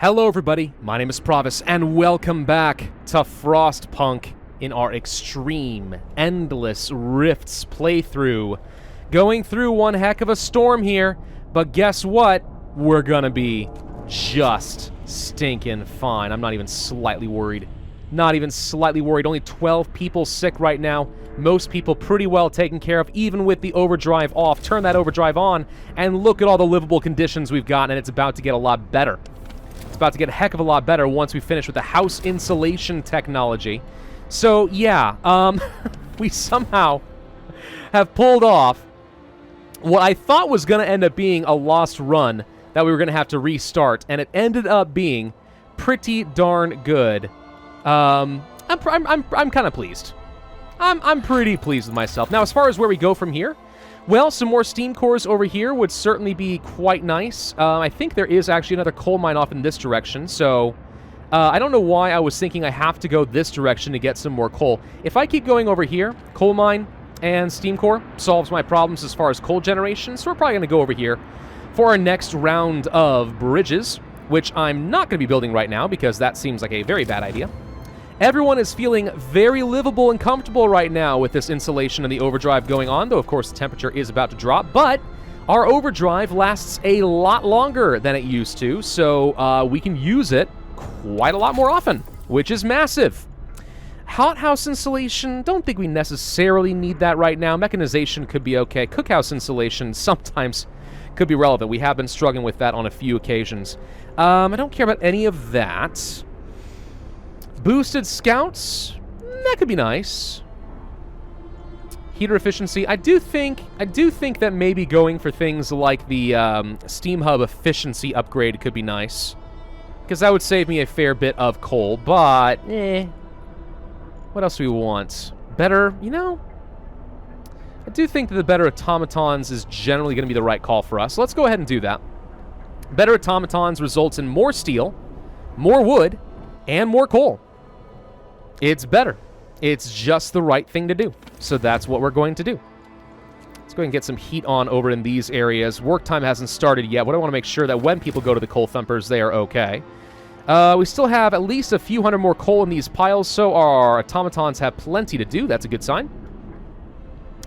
Hello everybody, my name is Pravus, and welcome back to Frostpunk in our extreme, endless rifts playthrough. Going through one heck of a storm here, but guess what? We're gonna be just stinking fine. I'm not even slightly worried. Not even slightly worried. Only 12 people sick right now. Most people pretty well taken care of, even with the overdrive off. Turn that overdrive on, and look at all the livable conditions we've got, and it's about to get a lot better. It's about to get a heck of a lot better once we finish with the house insulation technology. So, yeah, we somehow have pulled off what I thought was going to end up being a lost run that we were going to have to restart, and it ended up being pretty darn good. I'm kind of pleased. I'm pretty pleased with myself. Now, as far as where we go from here, well, some more steam cores over here would certainly be quite nice. I think there is actually another coal mine off in this direction, so I don't know why I was thinking I have to go this direction to get some more coal. If I keep going over here, coal mine and steam core solves my problems as far as coal generation, so we're probably going to go over here for our next round of bridges, which I'm not going to be building right now because that seems like a very bad idea. Everyone is feeling very livable and comfortable right now with this insulation and the overdrive going on, though of course the temperature is about to drop, but our overdrive lasts a lot longer than it used to, so we can use it quite a lot more often, which is massive. Hothouse insulation, don't think we necessarily need that right now. Mechanization could be okay. Cookhouse insulation sometimes could be relevant. We have been struggling with that on a few occasions. I don't care about any of that. Boosted scouts, that could be nice. Heater efficiency, I do think that maybe going for things like the steam hub efficiency upgrade could be nice, because that would save me a fair bit of coal. But what else do we want? Better, you know. I do think that the better automatons is generally going to be the right call for us. So let's go ahead and do that. Better automatons results in more steel, more wood, and more coal. It's better. It's just the right thing to do. So that's what we're going to do. Let's go ahead and get some heat on over in these areas. Work time hasn't started yet, but I want to make sure that when people go to the coal thumpers, they are okay. We still have at least a few hundred more coal in these piles, so our automatons have plenty to do. That's a good sign.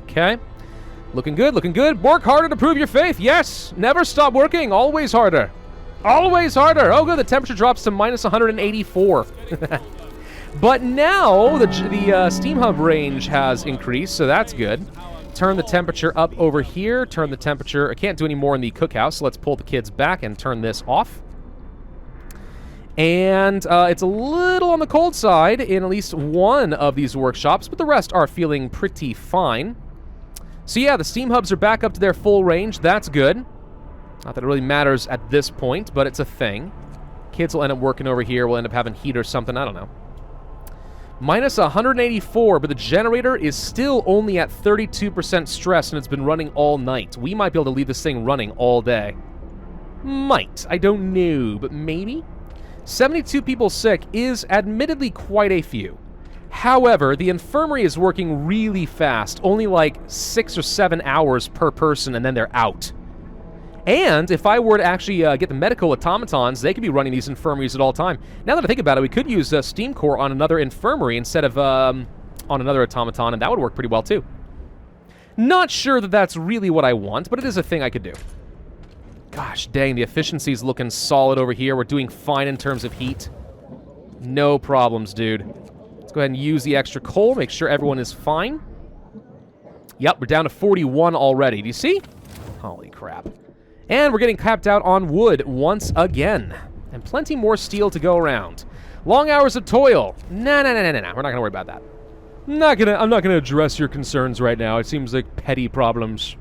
Okay. Looking good, looking good. Work harder to prove your faith. Yes. Never stop working. Always harder. Always harder. Oh, good. The temperature drops to minus 184. But now the steam hub range has increased, so that's good. Turn the temperature up over here. Turn the temperature... I can't do any more in the cookhouse, so let's pull the kids back and turn this off. And it's a little on the cold side in at least one of these workshops, but the rest are feeling pretty fine. So yeah, the steam hubs are back up to their full range. That's good. Not that it really matters at this point, but it's a thing. Kids will end up working over here. We'll end up having heat or something. I don't know. Minus 184, but the generator is still only at 32% stress, and it's been running all night. We might be able to leave this thing running all day. Might. I don't know, but maybe? 72 people sick is admittedly quite a few. However, the infirmary is working really fast, only like 6 or 7 hours per person, and then they're out. And if I were to actually get the medical automatons, they could be running these infirmaries at all time. Now that I think about it, we could use steam core on another infirmary instead of on another automaton, and that would work pretty well too. Not sure that that's really what I want, but it is a thing I could do. Gosh dang, the efficiency's looking solid over here. We're doing fine in terms of heat. No problems, dude. Let's go ahead and use the extra coal, make sure everyone is fine. Yep, we're down to 41 already. Do you see? Holy crap. And we're getting capped out on wood once again. And plenty more steel to go around. Long hours of toil. Nah. We're not going to worry about that. I'm not going to address your concerns right now. It seems like petty problems.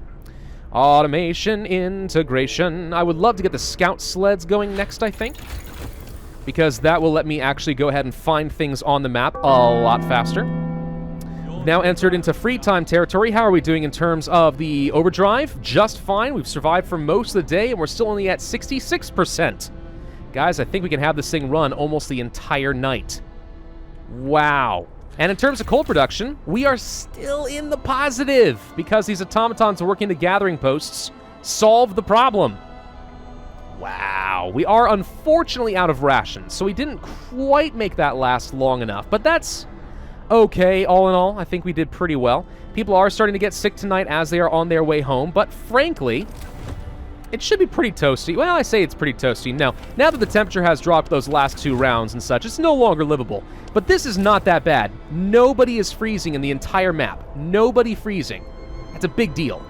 Automation, integration. I would love to get the scout sleds going next, I think. Because that will let me actually go ahead and find things on the map a lot faster. Now entered into free time territory. How are we doing in terms of the overdrive? Just fine. We've survived for most of the day, and we're still only at 66%. Guys, I think we can have this thing run almost the entire night. Wow. And in terms of coal production, we are still in the positive because these automatons are working the gathering posts solve the problem. Wow. We are unfortunately out of rations, so we didn't quite make that last long enough. But that's okay, all in all. I think we did pretty well. People are starting to get sick tonight as they are on their way home, but frankly, it should be pretty toasty. Well, I say it's pretty toasty. Now that the temperature has dropped those last 2 rounds and such, it's no longer livable. But this is not that bad. Nobody is freezing in the entire map. Nobody freezing. That's a big deal.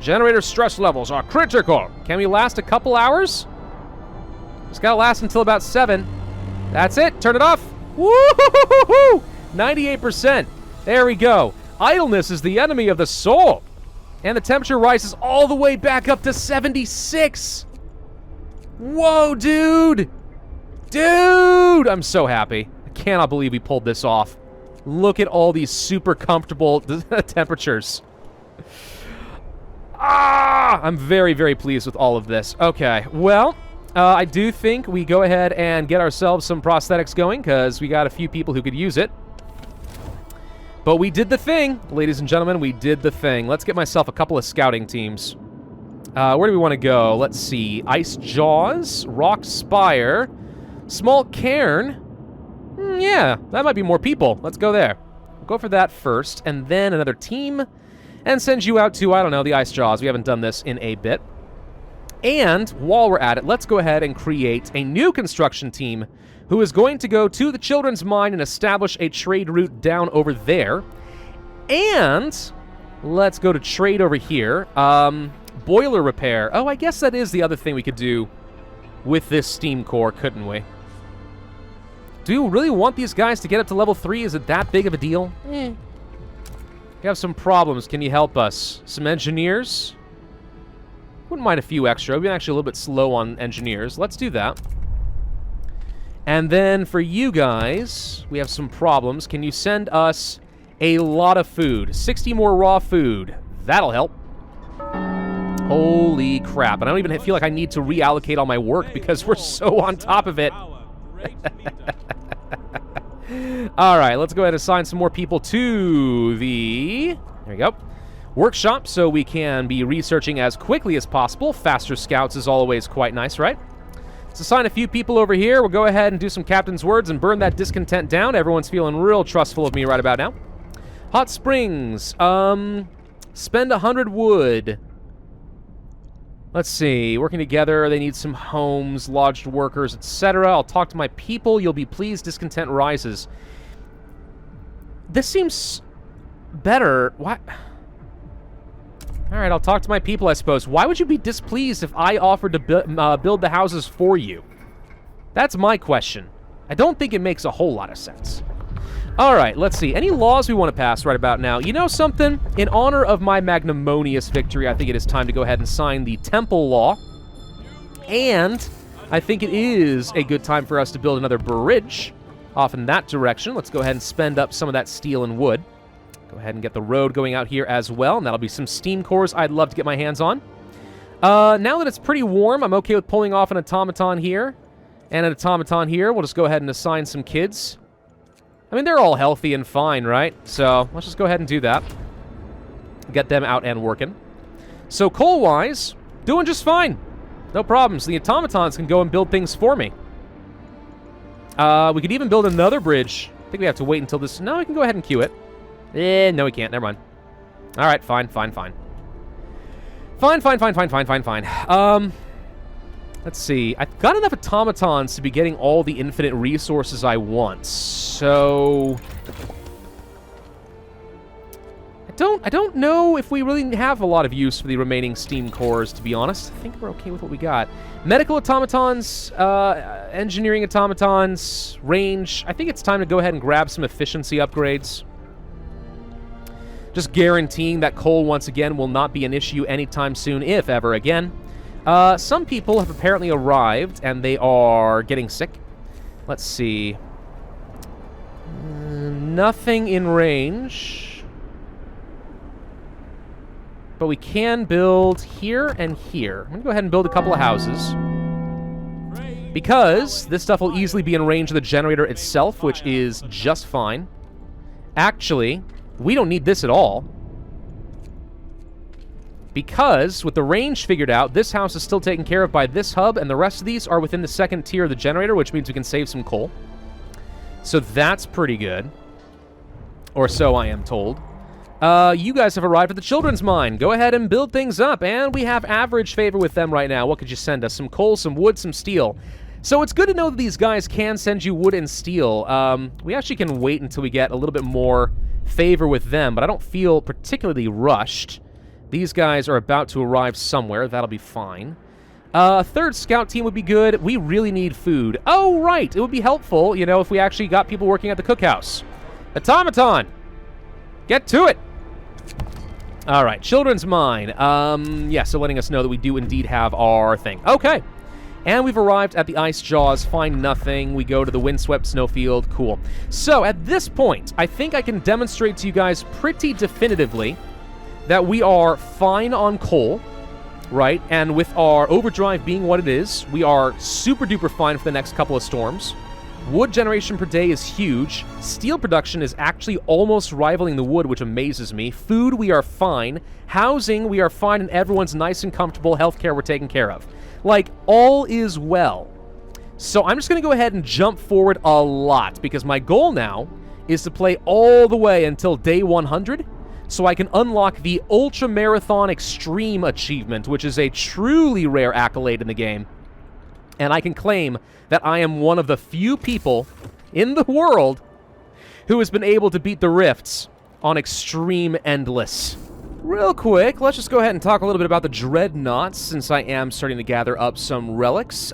Generator stress levels are critical. Can we last a couple hours? Just gotta last until about 7. That's it. Turn it off. Woo-hoo-hoo-hoo-hoo! 98%. There we go. Idleness is the enemy of the soul. And the temperature rises all the way back up to 76. Whoa, dude. Dude, I'm so happy. I cannot believe we pulled this off. Look at all these super comfortable temperatures. I'm very, very pleased with all of this. Okay, well, I do think we go ahead and get ourselves some prosthetics going, because we got a few people who could use it. But we did the thing, ladies and gentlemen. We did the thing. Let's get myself a couple of scouting teams. Where do we want to go? Let's see. Ice Jaws, Rock Spire, Small Cairn. Yeah, that might be more people. Let's go there. We'll go for that first, and then another team, and send you out to, I don't know, the Ice Jaws. We haven't done this in a bit. And while we're at it, let's go ahead and create a new construction team who is going to go to the Children's Mine and establish a trade route down over there. And let's go to trade over here. Boiler repair. Oh, I guess that is the other thing we could do with this steam core, couldn't we? Do you really want these guys to get up to level 3? Is it that big of a deal? We have some problems. Can you help us? Some engineers? Wouldn't mind a few extra. We've been actually a little bit slow on engineers. Let's do that. And then for you guys, we have some problems. Can you send us a lot of food? 60 more raw food. That'll help. Holy crap. And I don't even feel like I need to reallocate all my work because we're so on top of it. All right, let's go ahead and assign some more people to the... There we go. Workshop, so we can be researching as quickly as possible. Faster scouts is always quite nice, right? Let's assign a few people over here. We'll go ahead and do some captain's words and burn that discontent down. Everyone's feeling real trustful of me right about now. Hot Springs. Spend 100 wood. Let's see. Working together. They need some homes, lodged workers, etc. I'll talk to my people. You'll be pleased. Discontent rises. This seems better. What? All right, I'll talk to my people, I suppose. Why would you be displeased if I offered to build the houses for you? That's my question. I don't think it makes a whole lot of sense. All right, let's see. Any laws we want to pass right about now? You know something? In honor of my magnanimous victory, I think it is time to go ahead and sign the Temple Law. And I think it is a good time for us to build another bridge off in that direction. Let's go ahead and spend up some of that steel and wood. Go ahead and get the road going out here as well, and that'll be some steam cores I'd love to get my hands on. Now that it's pretty warm, I'm okay with pulling off an automaton here and an automaton here. We'll just go ahead and assign some kids. I mean, they're all healthy and fine, right? So let's just go ahead and do that. Get them out and working. So coal-wise, doing just fine. No problems. The automatons can go and build things for me. We could even build another bridge. I think we have to wait until this... No, we can go ahead and queue it. No, we can't. Never mind. All right, fine. Fine. Let's see. I've got enough automatons to be getting all the infinite resources I want. So... I don't know if we really have a lot of use for the remaining steam cores, to be honest. I think we're okay with what we got. Medical automatons, engineering automatons, range. I think it's time to go ahead and grab some efficiency upgrades. Just guaranteeing that coal, once again, will not be an issue anytime soon, if ever again. Some people have apparently arrived, and they are getting sick. Let's see. Nothing in range. But we can build here and here. I'm going to go ahead and build a couple of houses. Because this stuff will easily be in range of the generator itself, which is just fine. Actually... we don't need this at all. Because, with the range figured out, this house is still taken care of by this hub, and the rest of these are within the second tier of the generator, which means we can save some coal. So that's pretty good. Or so I am told. You guys have arrived at the children's mine. Go ahead and build things up, and we have average favor with them right now. What could you send us? Some coal, some wood, some steel. So it's good to know that these guys can send you wood and steel. We actually can wait until we get a little bit more favor with them, but I don't feel particularly rushed. These guys are about to arrive somewhere. That'll be fine. Third scout team would be good. We really need food. Oh, right. It would be helpful, you know, if we actually got people working at the cookhouse. Automaton! Get to it! All right, children's mine. Yeah, so letting us know that we do indeed have our thing. Okay. And we've arrived at the ice jaws. Find nothing. We go to the windswept snowfield. Cool. So, at this point, I think I can demonstrate to you guys pretty definitively that we are fine on coal, right? And with our overdrive being what it is, we are super duper fine for the next couple of storms. Wood generation per day is huge. Steel production is actually almost rivaling the wood, which amazes me. Food, we are fine. Housing, we are fine, and everyone's nice and comfortable. Healthcare, we're taken care of. Like, all is well. So I'm just going to go ahead and jump forward a lot, because my goal now is to play all the way until day 100, so I can unlock the Ultra Marathon Extreme achievement, which is a truly rare accolade in the game. And I can claim that I am one of the few people in the world who has been able to beat the rifts on Extreme Endless. Real quick, let's just go ahead and talk a little bit about the Dreadnoughts, since I am starting to gather up some relics.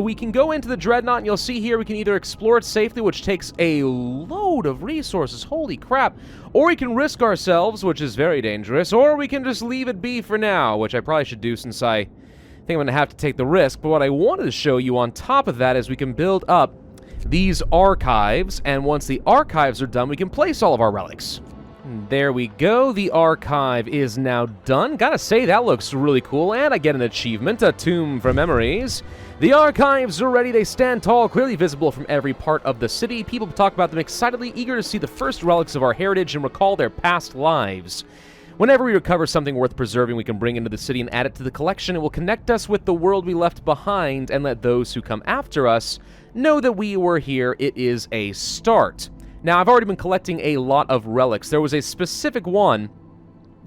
We can go into the Dreadnought, and you'll see here we can either explore it safely, which takes a load of resources, holy crap, or we can risk ourselves, which is very dangerous, or we can just leave it be for now, which I probably should do since I think I'm going to have to take the risk. But what I wanted to show you on top of that is we can build up these archives, and once the archives are done, we can place all of our relics. There we go. The archive is now done. Gotta say, that looks really cool, and I get an achievement, a tomb for memories. The archives are ready. They stand tall, clearly visible from every part of the city. People talk about them excitedly, eager to see the first relics of our heritage and recall their past lives. Whenever we recover something worth preserving, we can bring into the city and add it to the collection. It will connect us with the world we left behind and let those who come after us know that we were here. It is a start. Now, I've already been collecting a lot of relics. There was a specific one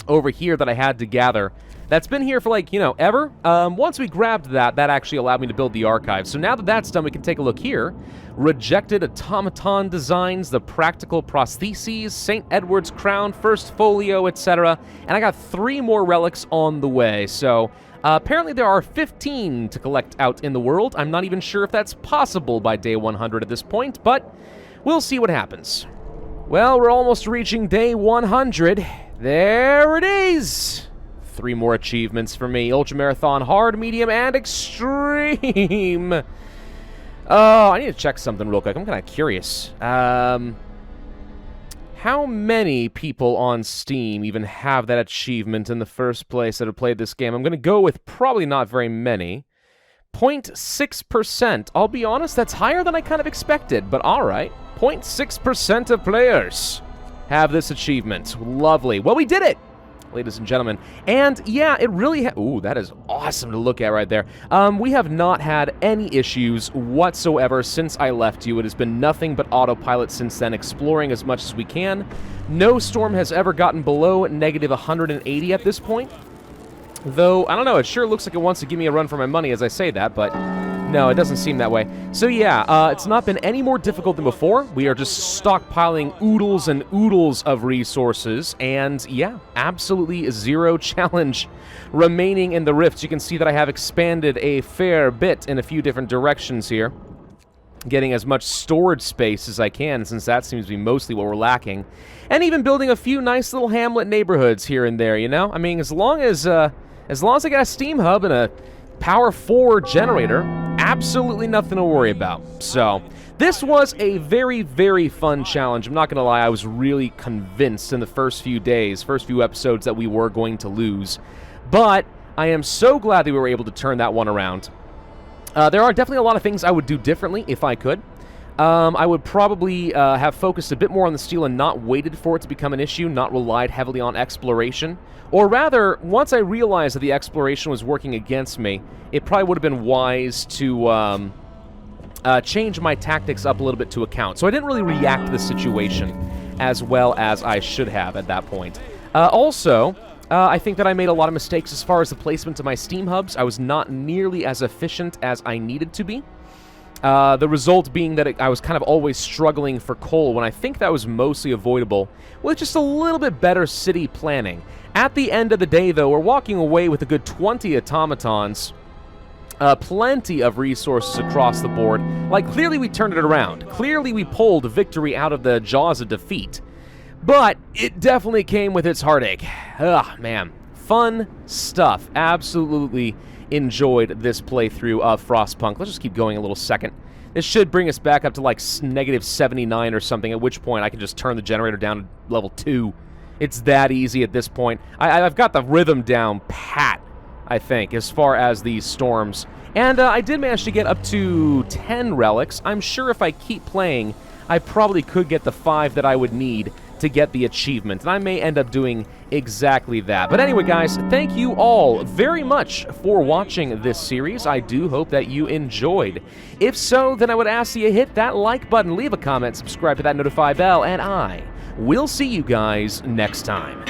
over here that I had to gather that's been here for, like, you know, ever. Once we grabbed that, that actually allowed me to build the archive. So now that that's done, we can take a look here. Rejected automaton designs, the practical prostheses, St. Edward's crown, first folio, etc. And I got 3 more relics on the way. So apparently there are 15 to collect out in the world. I'm not even sure if that's possible by day 100 at this point, but we'll see what happens. Well, we're almost reaching day 100. There it is! 3 more achievements for me. Ultramarathon, hard, medium, and extreme. Oh, I need to check something real quick. I'm kind of curious. How many people on Steam even have that achievement in the first place that have played this game? I'm going to go with probably not very many. 0.6%. I'll be honest, that's higher than I kind of expected, but alright. 0.6% of players have this achievement. Lovely. Well, we did it, ladies and gentlemen. And yeah, it really ooh, that is awesome to look at right there. We have not had any issues whatsoever since I left you. It has been nothing but autopilot since then, exploring as much as we can. No storm has ever gotten below negative 180 at this point. Though, I don't know, it sure looks like it wants to give me a run for my money as I say that, but no, it doesn't seem that way. So yeah, it's not been any more difficult than before. We are just stockpiling oodles and oodles of resources, and yeah, absolutely zero challenge remaining in the rifts. You can see that I have expanded a fair bit in a few different directions here, getting as much storage space as I can, since that seems to be mostly what we're lacking, and even building a few nice little hamlet neighborhoods here and there, you know? I mean, as long as I got a steam hub and a Power 4 generator, absolutely nothing to worry about. So, this was a very, very fun challenge. I'm not going to lie, I was really convinced in the first few days, first few episodes, that we were going to lose. But I am so glad that we were able to turn that one around. There are definitely a lot of things I would do differently if I could. I would probably have focused a bit more on the steel and not waited for it to become an issue, not relied heavily on exploration. Or rather, once I realized that the exploration was working against me, it probably would have been wise to change my tactics up a little bit to account. So I didn't really react to the situation as well as I should have at that point. Also, I think that I made a lot of mistakes as far as the placement of my steam hubs. I was not nearly as efficient as I needed to be. The result being that I was kind of always struggling for coal when I think that was mostly avoidable with just a little bit better city planning. At the end of the day, though, we're walking away with a good 20 automatons, plenty of resources across the board. Like, clearly we turned it around. Clearly we pulled victory out of the jaws of defeat. But it definitely came with its heartache. Ugh, man. Fun stuff. Absolutely enjoyed this playthrough of Frostpunk. Let's just keep going a little second. This should bring us back up to like negative 79 or something, at which point I can just turn the generator down to level 2. It's that easy at this point. I've got the rhythm down pat, I think, as far as these storms. And I did manage to get up to 10 relics. I'm sure if I keep playing, I probably could get the 5 that I would need to get the achievement, and I may end up doing exactly that. But anyway, guys, thank you all very much for watching this series. I do hope that you enjoyed. If so, then I would ask you to hit that like button, leave a comment, subscribe to that notify bell, and I will see you guys next time.